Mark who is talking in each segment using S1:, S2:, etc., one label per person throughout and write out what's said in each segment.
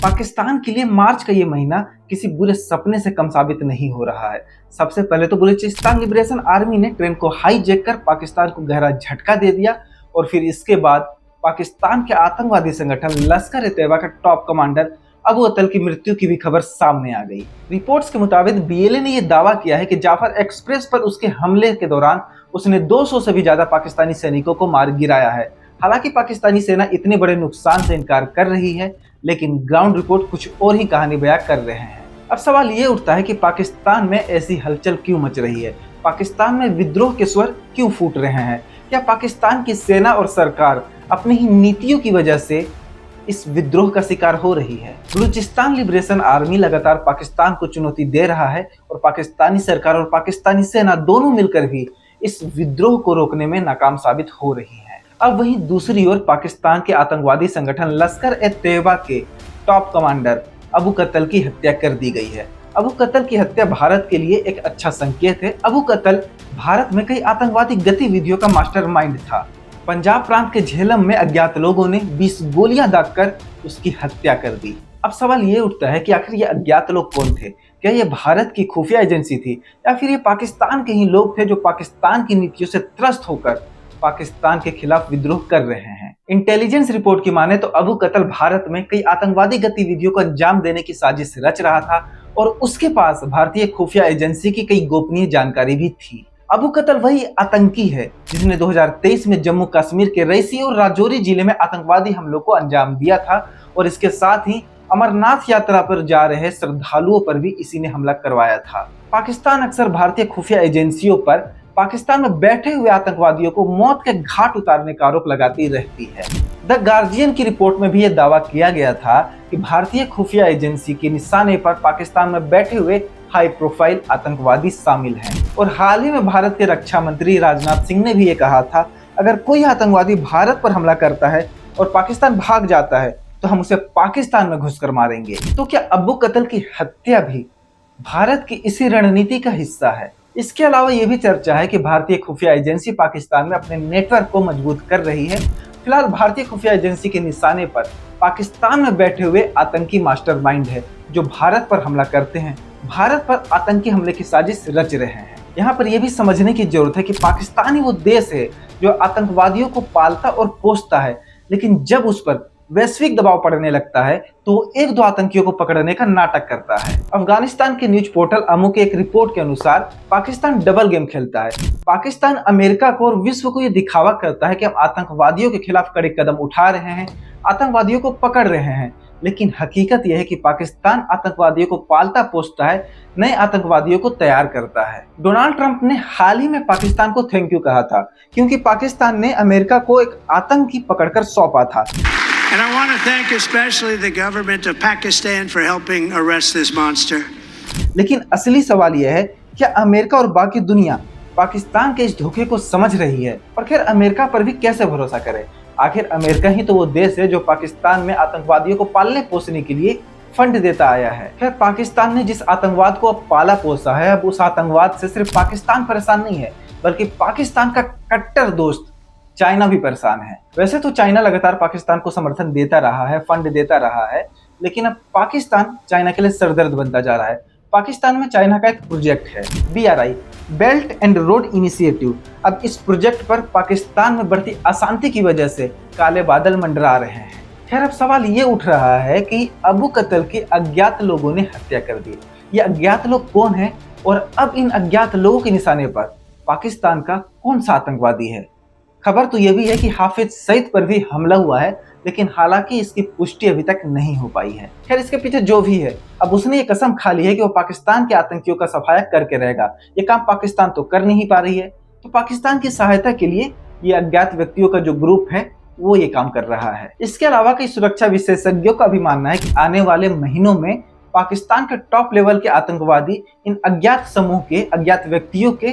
S1: पाकिस्तान के लिए मार्च का ये महीना किसी बुरे सपने से कम साबित नहीं हो रहा है। सबसे पहले तो बलूचिस्तान लिबरेशन आर्मी ने ट्रेन को हाईजैक कर पाकिस्तान को गहरा झटका दे दिया और फिर इसके बाद पाकिस्तान के आतंकवादी संगठन लश्कर-ए-तैयबा का टॉप कमांडर अबू अतल की मृत्यु की भी खबर सामने आ गई। रिपोर्ट्स के मुताबिक बीएलए ने यह दावा किया है कि जाफर एक्सप्रेस पर उसके हमले के दौरान उसने 200 से भी ज्यादा पाकिस्तानी सैनिकों को मार गिराया है। हालांकि पाकिस्तानी सेना इतने बड़े नुकसान से इनकार कर रही है, लेकिन ग्राउंड रिपोर्ट कुछ और ही कहानी बयां कर रहे हैं। अब सवाल ये उठता है कि पाकिस्तान में ऐसी हलचल क्यों मच रही है, पाकिस्तान में विद्रोह के स्वर क्यों फूट रहे हैं। क्या पाकिस्तान की सेना और सरकार अपनी ही नीतियों की वजह से इस विद्रोह का शिकार हो रही है। बलूचिस्तान लिबरेशन आर्मी लगातार पाकिस्तान को चुनौती दे रहा है और पाकिस्तानी सरकार और पाकिस्तानी सेना दोनों मिलकर भी इस विद्रोह को रोकने में नाकाम साबित हो रही है। अब वहीं दूसरी ओर पाकिस्तान के आतंकवादी संगठन लश्कर-ए-तैयबा के टॉप कमांडर अबू कतल की हत्या कर दी गई है। अबू कतल की हत्या भारत के लिए एक अच्छा संकेत है। अबू कतल भारत में कई आतंकवादी गतिविधियों का मास्टरमाइंड था। पंजाब प्रांत के झेलम में अज्ञात लोगों ने 20 गोलियां दागकर उसकी हत्या कर दी। अब सवाल ये उठता है कि आखिर ये अज्ञात लोग कौन थे? क्या ये भारत की खुफिया एजेंसी थी या फिर ये पाकिस्तान के ही लोग थे जो पाकिस्तान की नीतियों से त्रस्त होकर पाकिस्तान के खिलाफ विद्रोह कर रहे हैं? इंटेलिजेंस रिपोर्ट की माने तो अबू कतल भारत में कई आतंकवादी गतिविधियों को अंजाम देने की साजिश रच रहा था और उसके पास भारतीय खुफिया एजेंसी की कई गोपनीय जानकारी भी थी। अबू कतल वही आतंकी है जिसने 2023 में जम्मू कश्मीर के रईसी और राजौरी जिले में आतंकवादी हमलों को अंजाम दिया था और इसके साथ ही अमरनाथ यात्रा पर जा रहे श्रद्धालुओं पर भी इसी ने हमला करवाया था। पाकिस्तान अक्सर भारतीय खुफिया एजेंसियों पर पाकिस्तान में बैठे हुए आतंकवादियों को मौत के घाट उतारने का आरोप लगाती रहती है। द गार्जियन की रिपोर्ट में भी यह दावा किया गया था कि भारतीय खुफिया एजेंसी के निशाने पर पाकिस्तान में बैठे हुए हाई प्रोफाइल आतंकवादी शामिल हैं। और हाल ही में भारत के रक्षा मंत्री राजनाथ सिंह ने भी ये कहा था, अगर कोई आतंकवादी भारत पर हमला करता है और पाकिस्तान भाग जाता है तो हम उसे पाकिस्तान में घुसकर मारेंगे। तो क्या अबू कतल की हत्या भी भारत की इसी रणनीति का हिस्सा है? इसके अलावा ये भी चर्चा है कि भारतीय खुफिया एजेंसी पाकिस्तान में अपने नेटवर्क को मजबूत कर रही है। फिलहाल भारतीय खुफिया एजेंसी के निशाने पर पाकिस्तान में बैठे हुए आतंकी मास्टरमाइंड है जो भारत पर हमला करते हैं, भारत पर आतंकी हमले की साजिश रच रहे हैं। यहाँ पर यह भी समझने की जरूरत है कि पाकिस्तान ही वो देश है जो आतंकवादियों को पालता और पोसता है, लेकिन जब उस पर वैश्विक दबाव पड़ने लगता है तो वो एक दो आतंकियों को पकड़ने का नाटक करता है। अफगानिस्तान के न्यूज पोर्टल अमो के एक रिपोर्ट के अनुसार पाकिस्तान डबल गेम खेलता है। पाकिस्तान अमेरिका को और विश्व को ये दिखावा करता है कि हम आतंकवादियों के खिलाफ कड़े कदम उठा रहे हैं, आतंकवादियों को पकड़ रहे हैं, लेकिन हकीकत यह है कि पाकिस्तान आतंकवादियों को पालता पोसता है, नए आतंकवादियों को तैयार करता है। डोनाल्ड ट्रंप ने हाल ही में पाकिस्तान को थैंक यू कहा था क्योंकि पाकिस्तान ने अमेरिका को एक आतंकी पकड़कर सौंपा था।
S2: And I want to thank especially the government of Pakistan for helping arrest this monster.
S1: लेकिन असली सवाल यह है, क्या अमेरिका और बाकी दुनिया पाकिस्तान के इस धोखे को समझ रही है? और खैर अमेरिका पर भी कैसे भरोसा करे? आखिर अमेरिका ही तो वो देश है जो पाकिस्तान में आतंकवादियों को पालने पोसने के लिए फंड देता आया है। खैर पाकिस्तान ने जिस आतंकवाद को अब पाला पोसा है, अब उस आतंकवाद से सिर्फ पाकिस्तान परेशान नहीं है बल्कि पाकिस्तान का कट्टर दोस्त चाइना भी परेशान है। वैसे तो चाइना लगातार पाकिस्तान को समर्थन देता रहा है, फंड देता रहा है, लेकिन अब पाकिस्तान चाइना के लिए सरदर्द बनता जा रहा है। पाकिस्तान में चाइना का एक प्रोजेक्ट है BRI, belt and road initiative. अब इस प्रोजेक्ट पर पाकिस्तान में बढ़ती अशांति की वजह से काले बादल मंडरा रहे हैं। खैर अब सवाल ये उठ रहा है कि अबू कतल की अज्ञात लोगों ने हत्या कर दी। ये अज्ञात लोग कौन है और अब इन अज्ञात लोगों के निशाने पर पाकिस्तान का कौन सा आतंकवादी है? खबर तो यह भी है कि हाफिज सईद पर भी हमला हुआ है, लेकिन हालांकि इसकी पुष्टि अभी तक नहीं हो पाई है। खैर इसके पीछे जो भी है, अब उसने ये कसम खा ली है कि वो पाकिस्तान के आतंकियों का सफाया करके रहेगा। ये काम पाकिस्तान तो कर नहीं पा रही है, तो पाकिस्तान की सहायता के लिए ये अज्ञात व्यक्तियों का जो ग्रुप है वो ये काम कर रहा है। इसके अलावा कई सुरक्षा विशेषज्ञों का भी मानना है कि आने वाले महीनों में पाकिस्तान के टॉप लेवल के आतंकवादी इन अज्ञात समूह के, अज्ञात व्यक्तियों के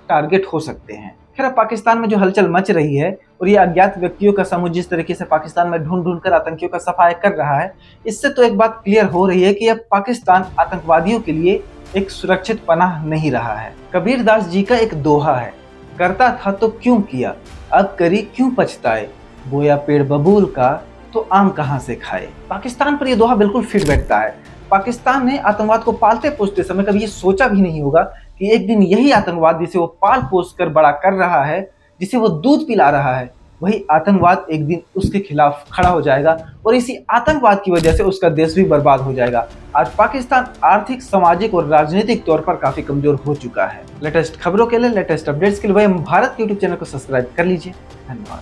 S1: टारगेट हो सकते हैं। खैर पाकिस्तान में जो हलचल मच रही है और ये अज्ञात व्यक्तियों का समूह जिस तरीके से पाकिस्तान में ढूंढ ढूंढ कर आतंकियों का सफाया कर रहा है, इससे तो एक बात क्लियर हो रही है कि अब पाकिस्तान आतंकवादियों के लिए एक सुरक्षित पनाह नहीं रहा है। कबीर दास जी का एक दोहा है, करता था तो क्यों किया, अब करी क्यों पछताए, बोया पेड़ बबूल का तो आम कहां से खाए। पाकिस्तान पर यह दोहा बिल्कुल फिट बैठता है। पाकिस्तान ने आतंकवाद को पालते पोसते समय कभी ये सोचा भी नहीं होगा कि एक दिन यही आतंकवाद जिसे वो पाल पोस कर बड़ा कर रहा है, जिसे वो दूध पिला रहा है, वही आतंकवाद एक दिन उसके खिलाफ खड़ा हो जाएगा और इसी आतंकवाद की वजह से उसका देश भी बर्बाद हो जाएगा। आज पाकिस्तान आर्थिक, सामाजिक और राजनीतिक तौर पर काफी कमजोर हो चुका है। लेटेस्ट खबरों के लिए, लेटेस्ट अपडेट्स के लिए भाई हम भारत के यूट्यूब चैनल को सब्सक्राइब कर लीजिए। धन्यवाद।